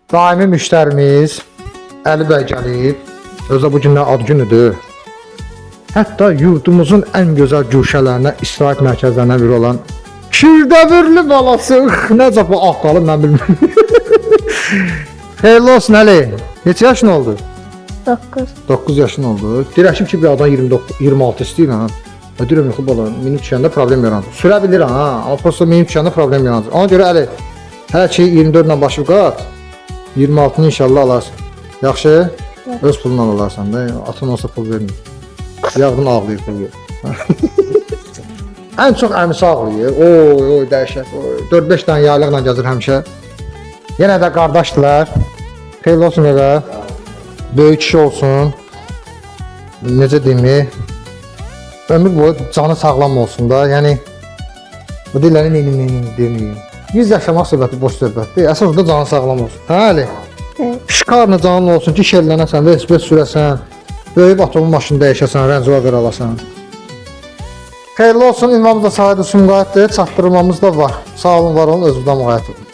Daimi müştərimiz Əli bəy gəlib. Özə bu günlər ad günüdür. Hətta yurdumuzun ən gözəl güşələrinə, istirahət mərkəzlərindən biri olan Kirdəbirli balası. Necə bu ağqalı mən bilmirəm. Xeyirli olsun Əli. Neçə yaşın oldu? 9. 9 yaşın oldu. Dirəşib ki, bir adam 26 istəyir ha. Deyirəm yox bala, minib düşəndə problem yaranır. Sürə bilirəm ha, amma prosta minib düşəndə problem yaranır. Ona görə Əli, hər şey 24 ilə başıb qat. 26-nı inşallah alarsın. Yaxşı? Öz pulundan alarsan da. Atın olsa pul vermir. Yağdın ağlayır pul ver. Ən çox əmisi ağlayır. Oy, dəhşət. 4-5 dənə yaylıqla gəzir həmişə. Yenə də qardaşdılar. Xeyirli olsun evə. Böyük kişi olsun. Necə deyim? Ömür boyu canı sağlam olsun da. Yəni bu dilləri neyim deməyim. 100 yaşamaq söhbəti boş söhbətdir. Əsas da canı sağlam olsun. Hə Ali? Şikarla canın olsun ki, şerlənəsən, velosiped sürəsən, böyük atomun maşını dəyişəsən, Range Rover alasan. Xeyirli olsun, ünvanımız da Sahid Sumqayıtdır, çatdırmamız da var. Sağ olun, var olun, özünüzdən müğayət olun.